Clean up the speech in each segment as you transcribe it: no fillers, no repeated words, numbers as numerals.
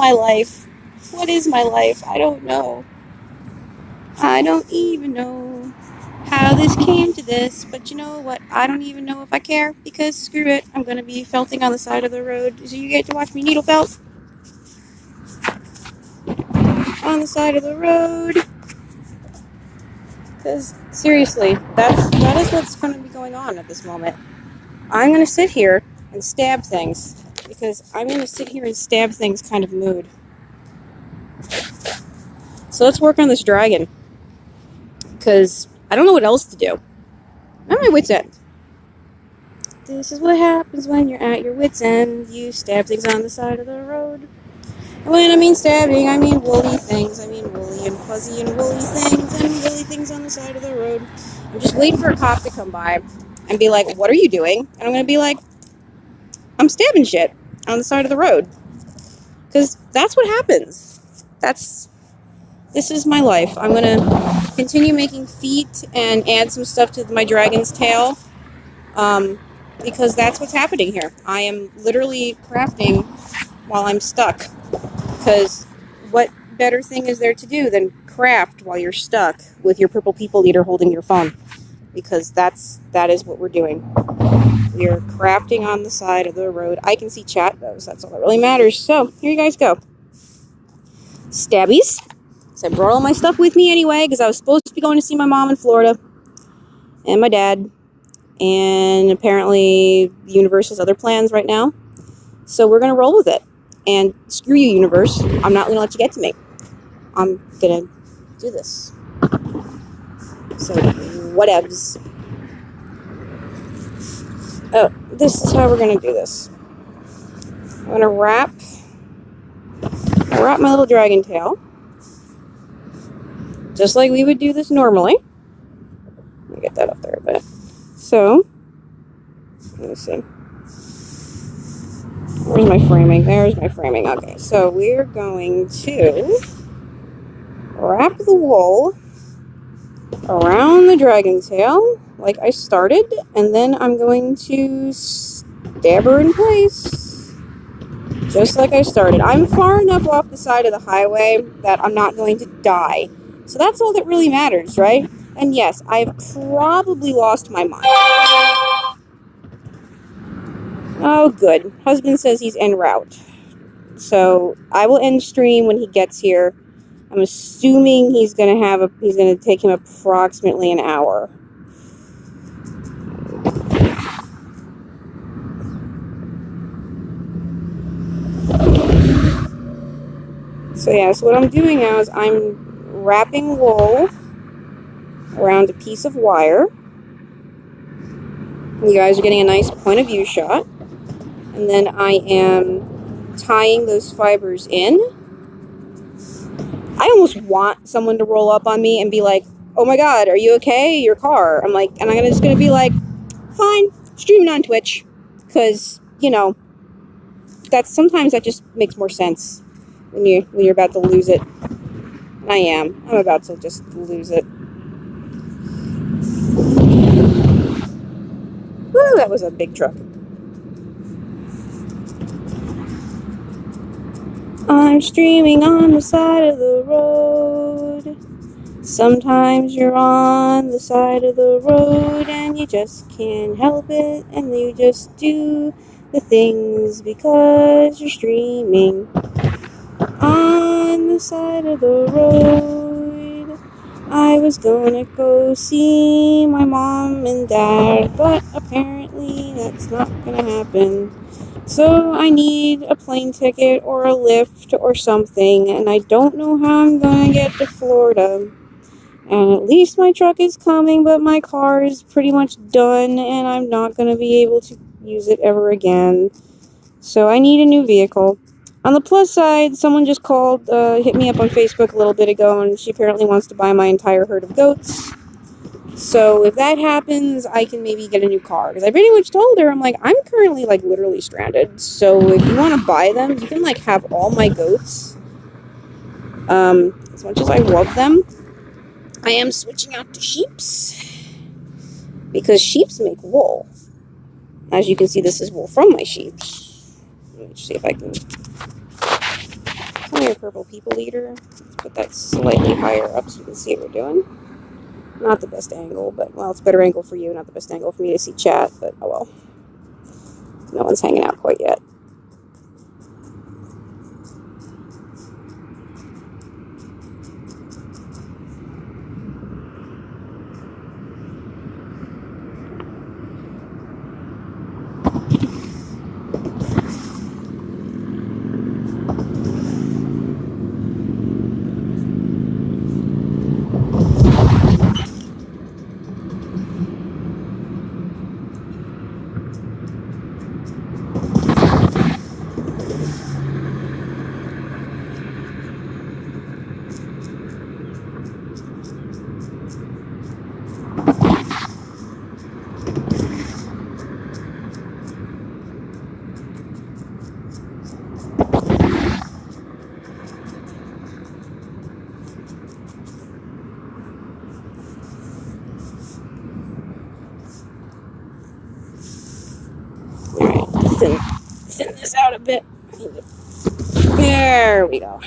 my life? What is my life? I don't know. I don't even know how this came to this, but you know what? I don't even know if I care, because screw it. I'm going to be felting on the side of the road, so you get to watch me needle felt on the side of the road. Because seriously, that is what's going to be going on at this moment. I'm going to sit here and stab things, because I'm in a sit here and stab things kind of mood. So let's work on this dragon, because I don't know what else to do. I'm at my wit's end. This is what happens when you're at your wit's end. You stab things on the side of the road. And when I mean stabbing, I mean woolly things. I mean woolly and fuzzy and woolly things and woolly things on the side of the road. I'm just waiting for a cop to come by and be like, what are you doing? And I'm going to be like, I'm stabbing shit on the side of the road. Because that's what happens. This is my life. I'm going to continue making feet and add some stuff to my dragon's tail. Because that's what's happening here. I am literally crafting while I'm stuck. Because what better thing is there to do than craft while you're stuck with your purple people eater holding your phone? Because that is what we're doing. We're crafting on the side of the road. I can see chat though, so that's all that really matters. So here you guys go. Stabbies. So I brought all my stuff with me anyway, because I was supposed to be going to see my mom in Florida and my dad. And apparently the universe has other plans right now. So we're going to roll with it. And screw you, universe. I'm not going to let you get to me. I'm going to do this. So, whatevs. Oh, this is how we're going to do this. I'm going to wrap my little dragon tail. Just like we would do this normally. Let me get that up there a bit. So, let me see. Where's my framing? There's my framing. Okay, so we're going to wrap the wool around the dragon tail like I started, and then I'm going to stab her in place just like I started. I'm far enough off the side of the highway that I'm not going to die. So that's all that really matters, right? And yes, I've probably lost my mind. Oh, good. Husband says he's en route. So I will end stream when he gets here. I'm assuming he's gonna take him approximately an hour. So yeah, so what I'm doing now is I'm wrapping wool around a piece of wire. You guys are getting a nice point of view shot. And then I am tying those fibers in. I almost want someone to roll up on me and be like, oh my god, are you okay? Your car. I'm just gonna be like, fine, stream it on Twitch. Because, sometimes that just makes more sense when you're about to lose it. I am. I'm about to just lose it. Woo, that was a big truck. I'm streaming on the side of the road. Sometimes you're on the side of the road and you just can't help it, and you just do the things because you're streaming on the side of the road. I was gonna go see my mom and dad, but apparently that's not gonna happen. So I need a plane ticket or a lift or something, and I don't know how I'm gonna get to Florida. And at least my truck is coming, but my car is pretty much done, and I'm not gonna be able to use it ever again. So I need a new vehicle. On the plus side, someone just hit me up on Facebook a little bit ago, and she apparently wants to buy my entire herd of goats. So if that happens, I can maybe get a new car. Because I pretty much told her, I'm like, I'm currently, literally stranded. So if you want to buy them, you can, have all my goats. As much as I love them, I am switching out to sheeps. Because sheeps make wool. As you can see, this is wool from my sheep. Let me see if I can I'm your purple people eater. Put that slightly higher up so you can see what we're doing. Not the best angle, but, well, it's a better angle for you, not the best angle for me to see chat, but oh well. No one's hanging out quite yet. Alright, thin this out a bit. There we go.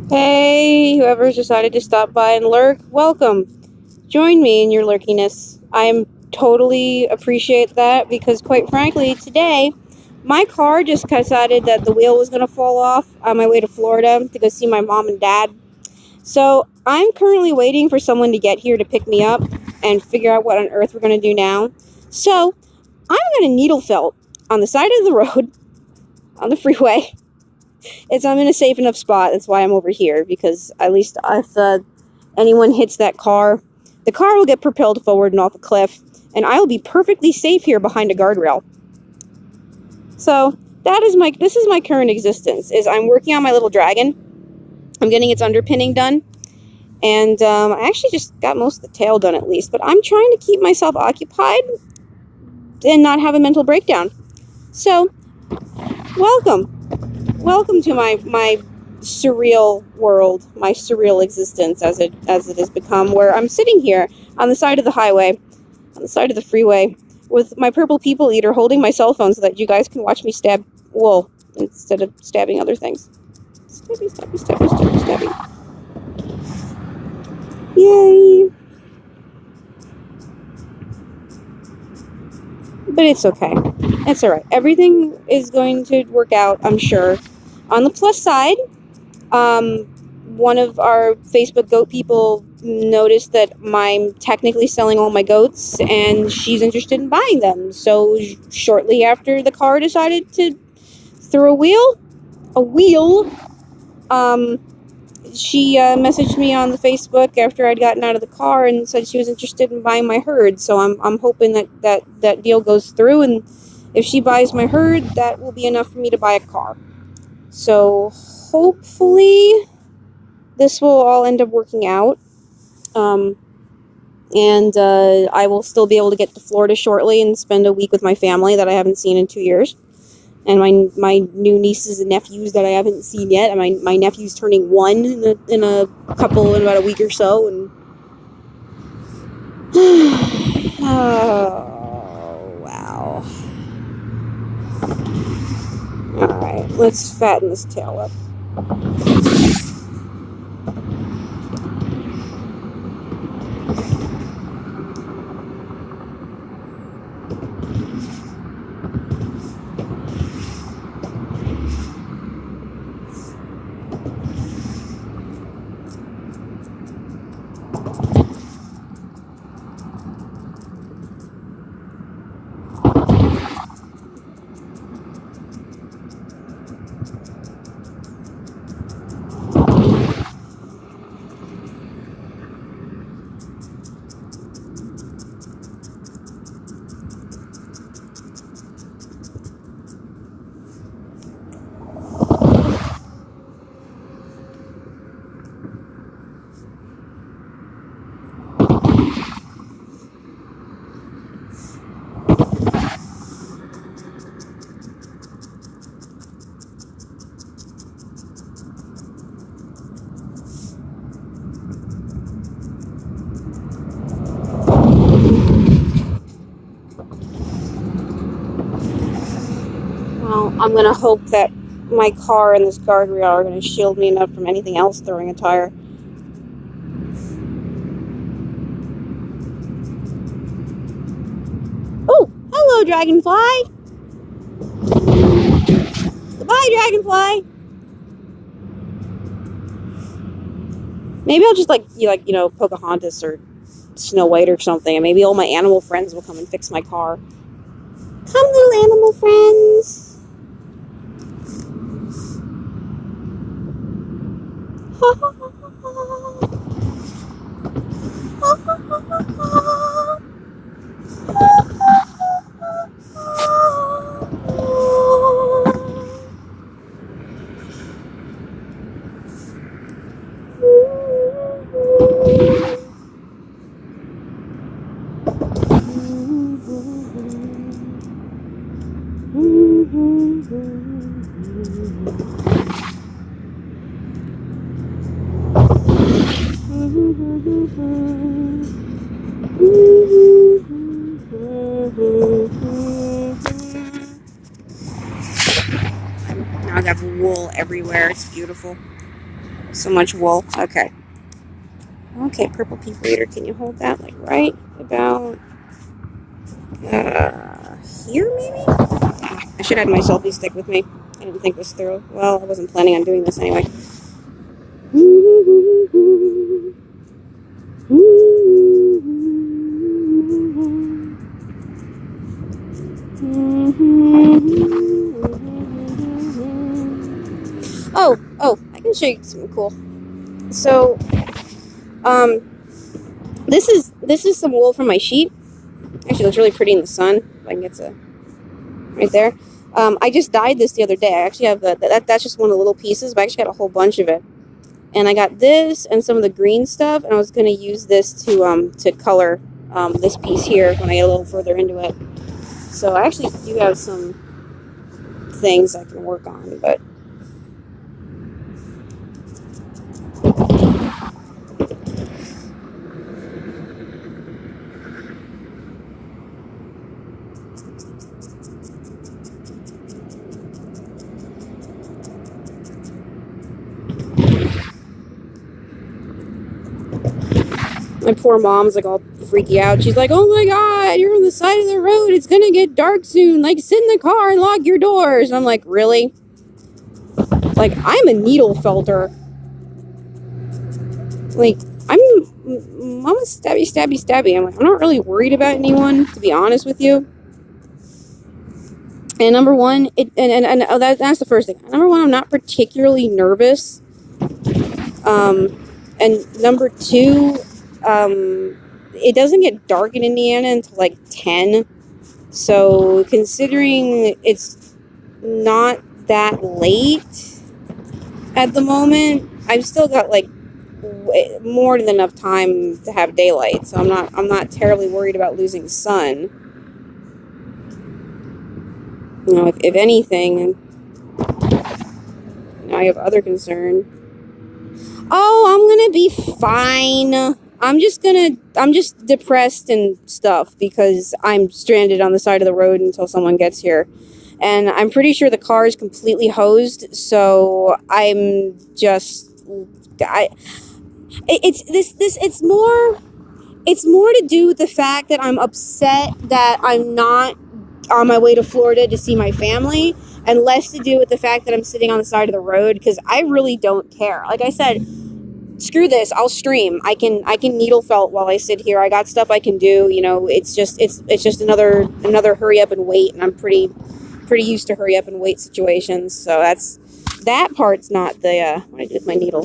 Hey, whoever's decided to stop by and lurk, welcome. Join me in your lurkiness. I totally appreciate that because, quite frankly, today my car just decided that the wheel was going to fall off on my way to Florida to go see my mom and dad. So I'm currently waiting for someone to get here to pick me up and figure out what on earth we're going to do now. So I'm going to needle felt on the side of the road on the freeway. I'm in a safe enough spot. That's why I'm over here, because at least if anyone hits that car, the car will get propelled forward and off a cliff, and I will be perfectly safe here behind a guardrail. So this is my current existence. Is I'm working on my little dragon. I'm getting its underpinning done, and I actually just got most of the tail done at least. But I'm trying to keep myself occupied and not have a mental breakdown. So, welcome to my surreal world, my surreal existence as it has become, where I'm sitting here on the side of the highway, on the side of the freeway, with my purple people eater holding my cell phone so that you guys can watch me stab wool instead of stabbing other things. Stabby, stabby, stabby, stabby, stabby. Yay! But it's okay. It's alright. Everything is going to work out, I'm sure. On the plus side, one of our Facebook goat people noticed that I'm technically selling all my goats, and she's interested in buying them. So shortly after the car decided to throw a wheel, she messaged me on the Facebook after I'd gotten out of the car and said she was interested in buying my herd. So I'm hoping that deal goes through, and if she buys my herd, that will be enough for me to buy a car. So hopefully this will all end up working out. And I will still be able to get to Florida shortly and spend a week with my family that I haven't seen in 2 years. And my new nieces and nephews that I haven't seen yet. And my nephew's turning 1 in about a week or so. And oh, wow. Alright, let's fatten this tail up. Well, I'm going to hope that my car and this guardrail are going to shield me enough from anything else throwing a tire. Oh, hello, dragonfly. Goodbye, dragonfly. Maybe I'll just Pocahontas or Snow White or something, and maybe all my animal friends will come and fix my car. Come, little animal friends. Now I got wool everywhere. It's beautiful. So much wool. Okay. Okay, purple pea grater. Can you hold that like right about here, maybe? I should have had my selfie stick with me. I didn't think this through. Well, I wasn't planning on doing this anyway. Oh, I can show you something cool. So, this is some wool from my sheep. Actually, it looks really pretty in the sun. If I can get to right there. I just dyed this the other day. I actually have that's just one of the little pieces, but I actually got a whole bunch of it. And I got this and some of the green stuff, and I was going to use this to color this piece here when I get a little further into it. So I actually do have some things I can work on, but my poor mom's like all freaky out. She's like, "Oh my God, you're on the side of the road. It's gonna get dark soon. Like, sit in the car and lock your doors." And I'm like, really? Like, I'm a needle felter. Like, I'm a stabby. I'm not really worried about anyone, to be honest with you. And number one, that's the first thing. Number one, I'm not particularly nervous. And number two, it doesn't get dark in Indiana until like 10. So considering it's not that late at the moment, I've still got like more than enough time to have daylight. So I'm not terribly worried about losing sun. You know, if anything, I have other concern. Oh, I'm gonna be fine. I'm just depressed and stuff because I'm stranded on the side of the road until someone gets here. And I'm pretty sure the car is completely hosed, so I'm just, it's more to do with the fact that I'm upset that I'm not on my way to Florida to see my family, and less to do with the fact that I'm sitting on the side of the road, because I really don't care. Like I said, screw this, I'll stream. I can needle felt while I sit here. I got stuff I can do, you know. It's just another hurry up and wait, and I'm pretty used to hurry up and wait situations. So that part's not the what I did with my needle.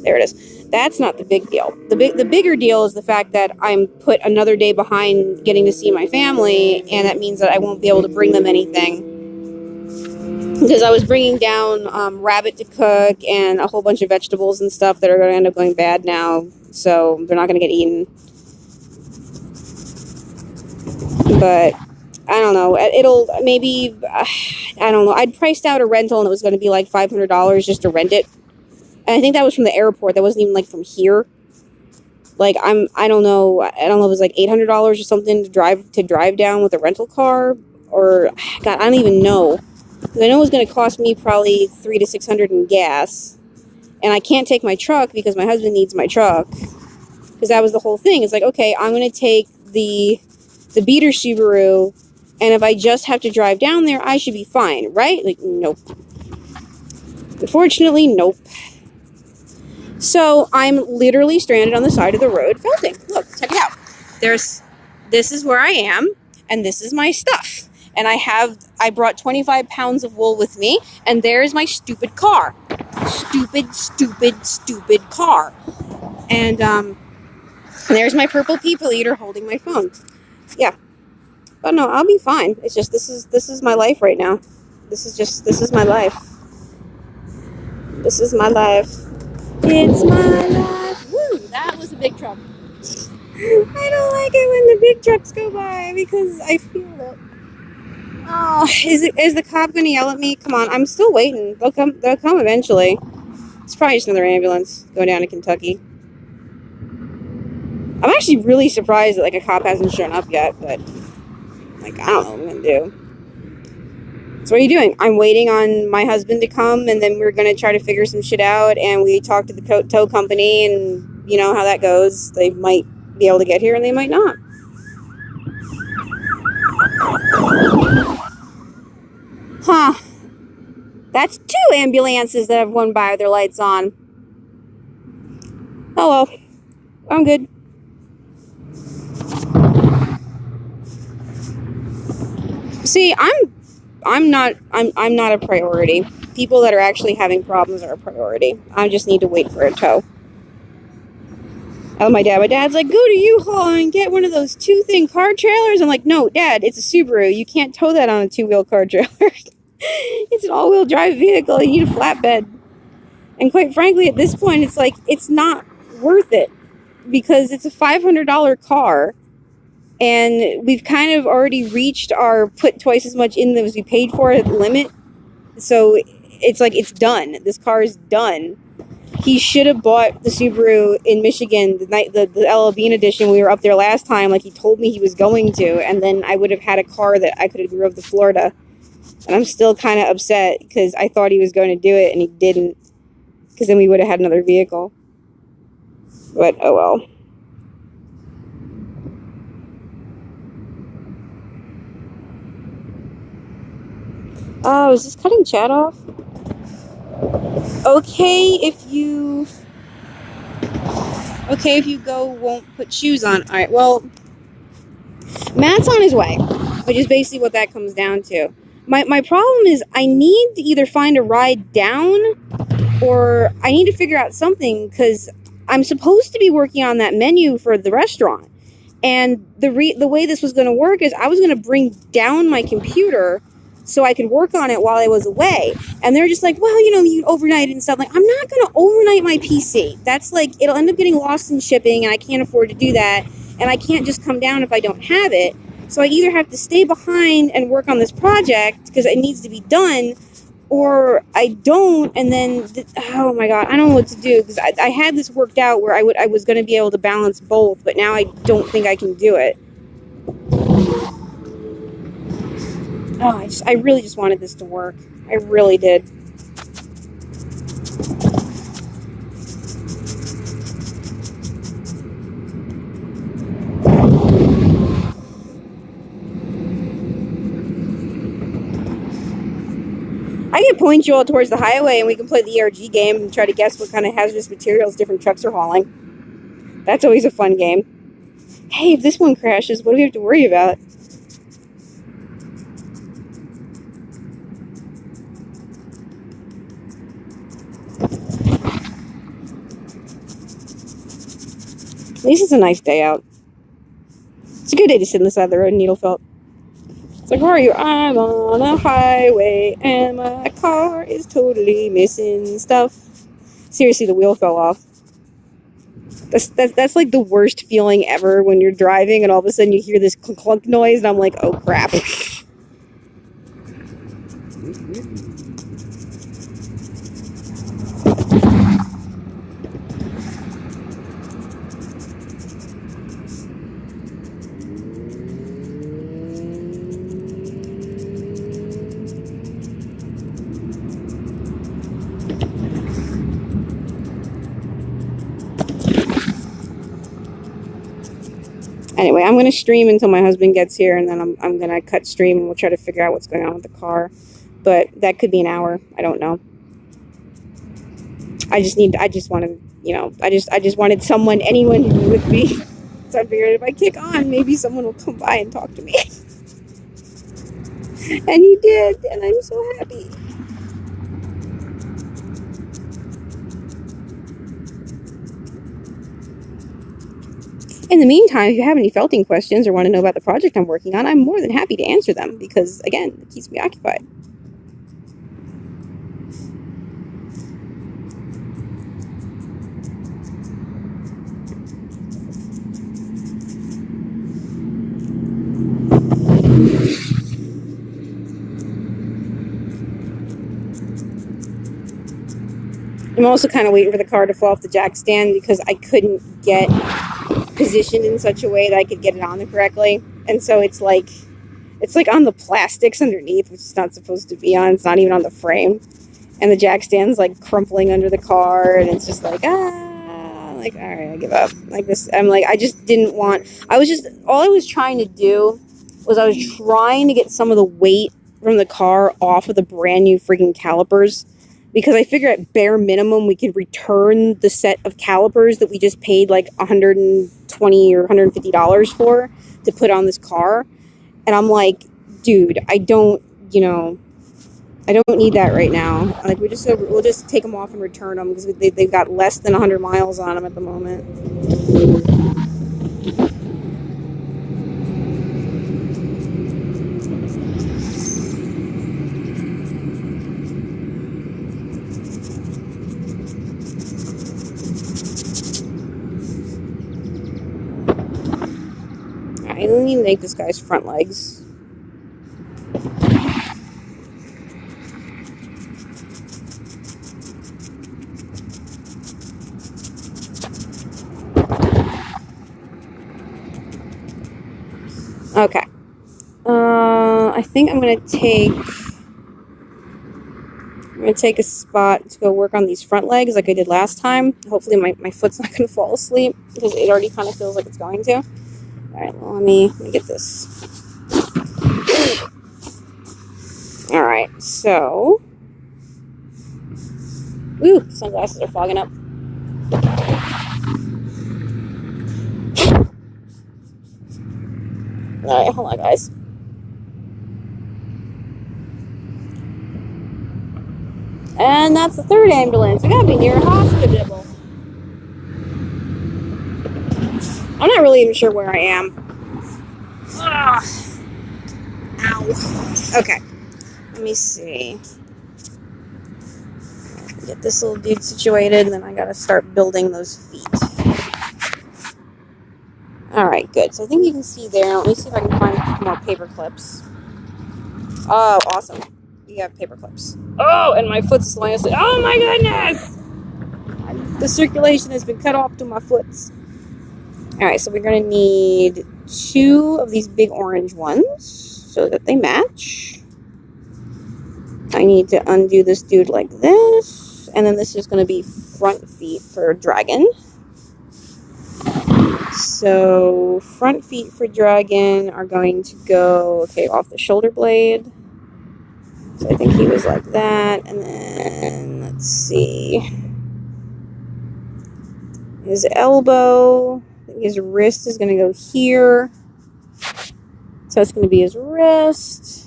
There it is. That's not the big deal. The bigger deal is the fact that I'm put another day behind getting to see my family, and that means that I won't be able to bring them anything. Because I was bringing down rabbit to cook and a whole bunch of vegetables and stuff that are going to end up going bad now, so they're not going to get eaten. But I don't know. It'll maybe, I don't know. I'd priced out a rental and it was going to be like $500 just to rent it. And I think that was from the airport. That wasn't even like from here. Like I don't know. I don't know if it was like $800 or something to drive down with a rental car, or God, I don't even know. Because I know it was going to cost me probably $300 to $600 in gas, and I can't take my truck because my husband needs my truck. Because that was the whole thing. It's like, okay, I'm going to take the beater Subaru, and if I just have to drive down there, I should be fine, right? Like, nope. Unfortunately, nope. So I'm literally stranded on the side of the road felting. Look, check it out. This is where I am, and this is my stuff. And I brought 25 pounds of wool with me, and there's my stupid car. Stupid car. And there's my purple people eater holding my phone. Yeah. But no, I'll be fine. It's just, this is my life right now. This is my life. This is my life. It's my life. Woo! That was a big truck. I don't like it when the big trucks go by because I feel it. Oh, is the cop gonna yell at me? Come on, I'm still waiting. They'll come eventually. It's probably just another ambulance going down to Kentucky. I'm actually really surprised that like a cop hasn't shown up yet, but like I don't know what I'm gonna do. So what are you doing? I'm waiting on my husband to come, and then we're going to try to figure some shit out, and we talked to the tow company, and you know how that goes. They might be able to get here, and they might not. Huh. That's 2 ambulances that have one by with their lights on. Oh well. I'm good. See, I'm not a priority. People that are actually having problems are a priority. I just need to wait for a tow. Oh, my dad's like, go to U-Haul and get one of those 2-thing car trailers. I'm like, no, Dad, it's a Subaru. You can't tow that on a 2-wheel car trailer. It's an all-wheel drive vehicle. You need a flatbed. And quite frankly, at this point, it's like, it's not worth it. Because it's a $500 car. And we've kind of already reached our put twice as much in as we paid for it limit. So it's like, it's done. This car is done. He should have bought the Subaru in Michigan the LL Bean edition. We were up there last time, like he told me he was going to. And then I would have had a car that I could have drove to Florida. And I'm still kind of upset because I thought he was going to do it and he didn't. Because then we would have had another vehicle. But oh well. Oh, is this cutting chat off? Okay if you go won't put shoes on. Alright, well, Matt's on his way, which is basically what that comes down to. My problem is I need to either find a ride down or I need to figure out something because I'm supposed to be working on that menu for the restaurant. And the way this was going to work is I was going to bring down my computer so I could work on it while I was away. And they're just like, well, you overnight it and stuff. Like, I'm not going to overnight my PC. That's like, it'll end up getting lost in shipping and I can't afford to do that. And I can't just come down if I don't have it. So I either have to stay behind and work on this project because it needs to be done, or I don't, and then, oh my god, I don't know what to do, because I had this worked out where I was going to be able to balance both, but now I don't think I can do it. Oh, I really just wanted this to work. I really did. I can point you all towards the highway and we can play the ERG game and try to guess what kind of hazardous materials different trucks are hauling. That's always a fun game. Hey, if this one crashes, what do we have to worry about? At least it's a nice day out. It's a good day to sit on the side of the road in Needlefelt. It's like, where are you? I'm on a highway and my car is totally missing stuff. Seriously, the wheel fell off. That's like the worst feeling ever when you're driving and all of a sudden you hear this clunk noise and I'm like, oh crap. Anyway, I'm going to stream until my husband gets here, and then I'm going to cut stream, and we'll try to figure out what's going on with the car. But that could be an hour. I don't know. I just wanted, I just wanted anyone to be with me. So I figured if I kick on, maybe someone will come by and talk to me. And he did, and I'm so happy. In the meantime, if you have any felting questions or want to know about the project I'm working on, I'm more than happy to answer them because, again, it keeps me occupied. I'm also kind of waiting for the car to fall off the jack stand because I couldn't get positioned in such a way that I could get it on there correctly. And so it's like on the plastics underneath, which it's not supposed to be on. It's not even on the frame. And the jack stand's like crumpling under the car, and it's just like, like, all right, I give up. Like this, I'm like, I just didn't want, all I was trying to do was I was trying to get some of the weight from the car off of the brand new freaking calipers. Because I figure at bare minimum we could return the set of calipers that we just paid like $120 or $150 for to put on this car. And I'm like, dude, I don't need that right now. Like we'll just take them off and return them because they've got less than 100 miles on them at the moment. I need to make this guy's front legs. Okay. I think I'm gonna take a spot to go work on these front legs like I did last time. Hopefully my foot's not gonna fall asleep because it already kind of feels like it's going to. Alright, well, let me get this. Alright, so Ooh, sunglasses are fogging up. Alright, hold on, guys. And that's the third ambulance. We gotta be near a hospital. I'm not really even sure where I am. Ugh. Ow. Okay. Let me see. Get this little dude situated, and then I gotta start building those feet. Alright, good. So I think you can see there. Let me see if I can find more paper clips. Oh, awesome. You have paper clips. Oh, and my foot's slowing us. Oh my goodness! The circulation has been cut off to my foots. Alright, so we're going to need 2 of these big orange ones so that they match. I need to undo this dude like this. And then this is going to be front feet for dragon. So front feet for dragon are going to go, okay, off the shoulder blade. So I think he was like that. And then, let's see. His elbow, his wrist is going to go here. So it's going to be his wrist.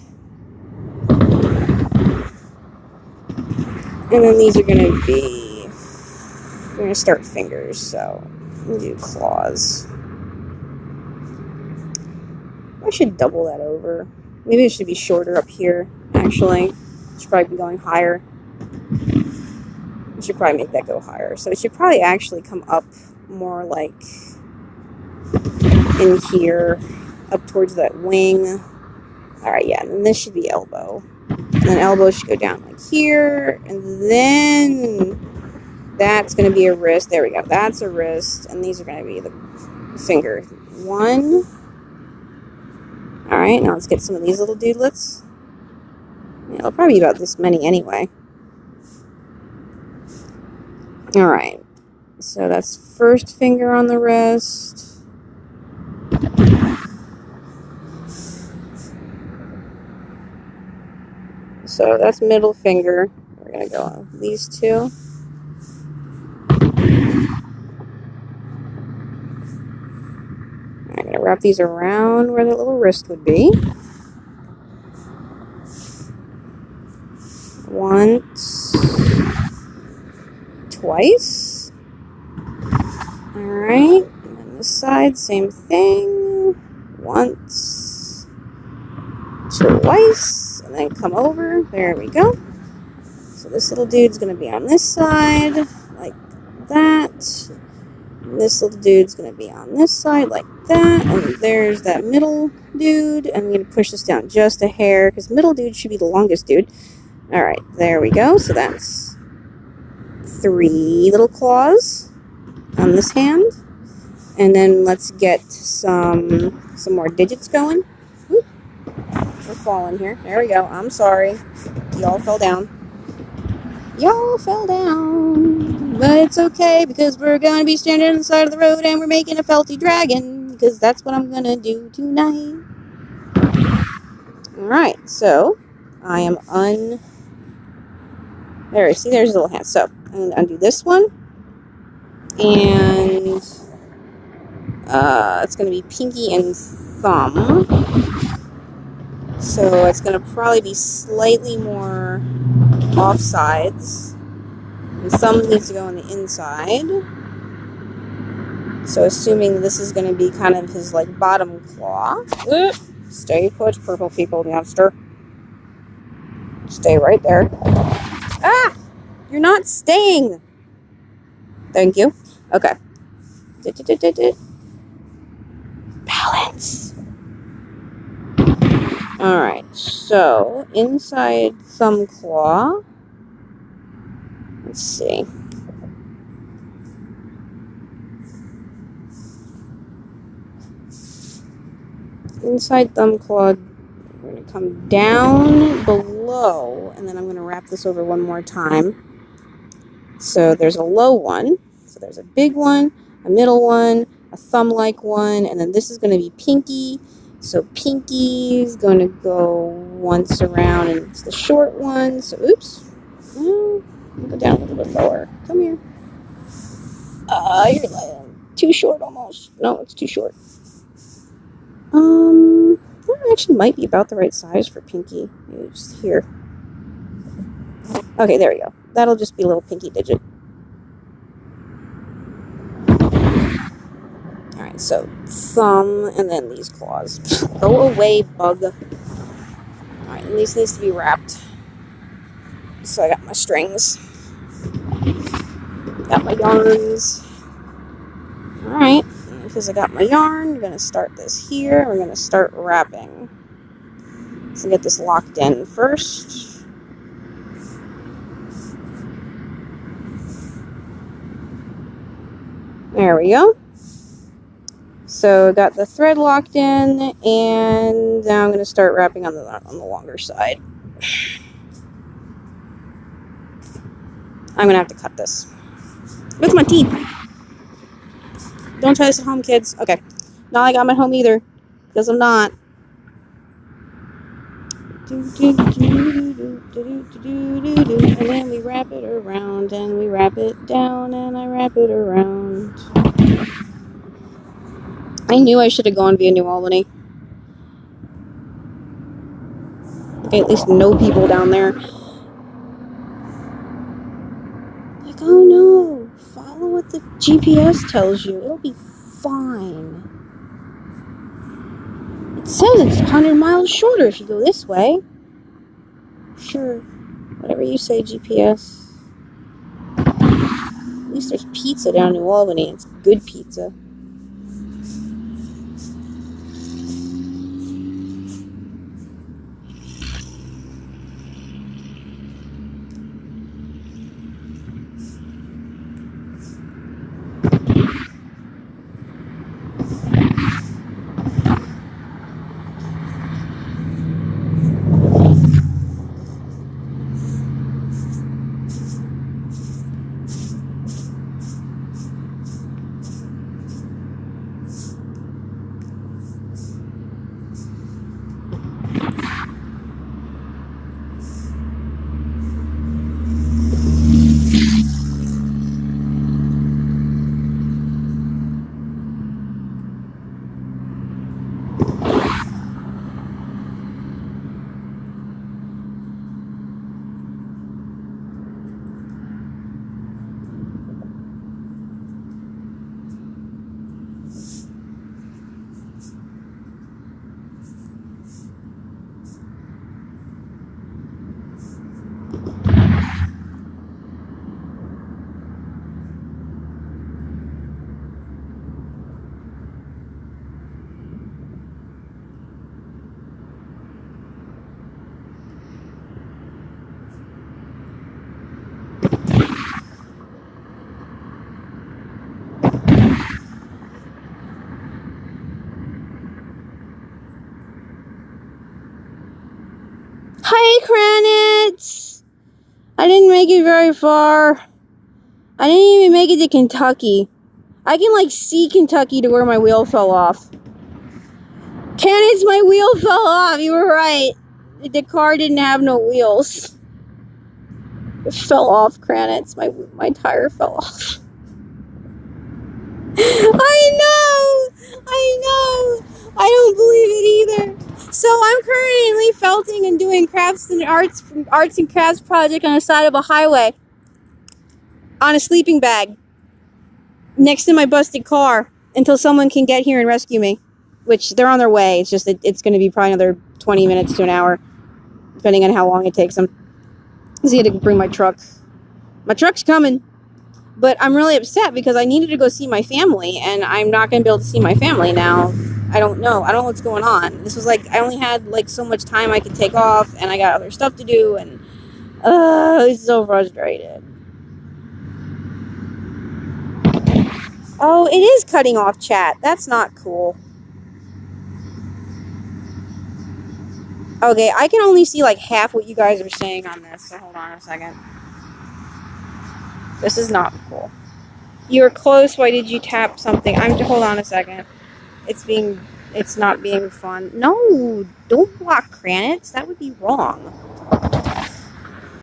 And then these are going to be, we're going to start fingers. So we'll do claws. I should double that over. Maybe it should be shorter up here, actually. It should probably be going higher. We should probably make that go higher. So it should probably actually come up more like in here, up towards that wing. Alright, yeah, and then this should be elbow. And then elbow should go down like here. And then that's going to be a wrist. There we go. That's a wrist. And these are going to be the finger. 1. Alright, now let's get some of these little dudelets. Yeah, it'll probably be about this many anyway. Alright, so that's first finger on the wrist. So that's middle finger. We're going to go on these 2. I'm going to wrap these around where the little wrist would be. Once. Twice. Alright. And then this side, same thing. Once. Twice. And then come over. There we go. So this little dude's going to be on this side. Like that. This little dude's going to be on this side like that. And there's that middle dude. And I'm going to push this down just a hair, because middle dude should be the longest dude. Alright, there we go. So that's 3 little claws on this hand. And then let's get some more digits going. Whoop. We're falling here. There we go. I'm sorry. Y'all fell down. Y'all fell down, but it's okay, because we're going to be standing on the side of the road and we're making a felty dragon, because that's what I'm going to do tonight. Alright, so I am there, see, there's a little hand. So I'm going to undo this one, and it's going to be pinky and thumb. So it's going to probably be slightly more off sides. And thumb needs to go on the inside. So assuming this is going to be kind of his like bottom claw. Stay put, purple people, monster. Stay right there. Ah! You're not staying! Thank you. Okay. Balance. Alright, so inside thumb claw. Let's see. Inside thumb claw, we're going to come down below, and then I'm going to wrap this over one more time. So there's a low one, so there's a big one, a middle one, a thumb-like one, and then this is going to be pinky. So pinky is going to go once around, and it's the short one. So oops. Go down a little bit lower. Come here. You're too short almost. No, it's too short. That actually might be about the right size for Pinky. Just here. Okay, there we go. That'll just be a little Pinky digit. Alright, so thumb, and then these claws. Go away, bug. Alright, and these needs to be wrapped. So I got my strings. Got my yarns. Alright, because I got my yarn, we're going to start this here. We're going to start wrapping. So get this locked in first. There we go. So got the thread locked in, and now I'm going to start wrapping on the longer side. I'm going to have to cut this with my teeth. Don't try this at home, kids. Okay. Not like I'm at home either, because I'm not. And then we wrap it around, and we wrap it down, and I wrap it around. I knew I should have gone via New Albany. Okay, at least know people down there. Like, oh no, follow what the GPS tells you. It'll be fine. It says it's 100 miles shorter if you go this way. Sure, whatever you say, GPS. At least there's pizza down in New Albany. It's good pizza. Hi, Kranitz! I didn't make it very far. I didn't even make it to Kentucky. I can, like, see Kentucky to where my wheel fell off. Kranitz, my wheel fell off. You were right. The car didn't have no wheels. It fell off, Kranitz. My tire fell off. I know! I don't believe it either. So I'm currently felting and doing arts and crafts project on the side of a highway on a sleeping bag next to my busted car until someone can get here and rescue me, which they're on their way. It's just that it's going to be probably another 20 minutes to an hour, depending on how long it takes them. So I had to bring my truck. My truck's coming. But I'm really upset because I needed to go see my family, and I'm not going to be able to see my family now. I don't know what's going on. This was like, I only had like so much time I could take off, and I got other stuff to do, and I was so frustrated. Oh, it is cutting off chat. That's not cool. Okay, I can only see like half what you guys are saying on this, so hold on a second. This is not cool. You're close. Why did you tap something? Hold on a second. It's not being fun. No, don't block Kranitz. That would be wrong.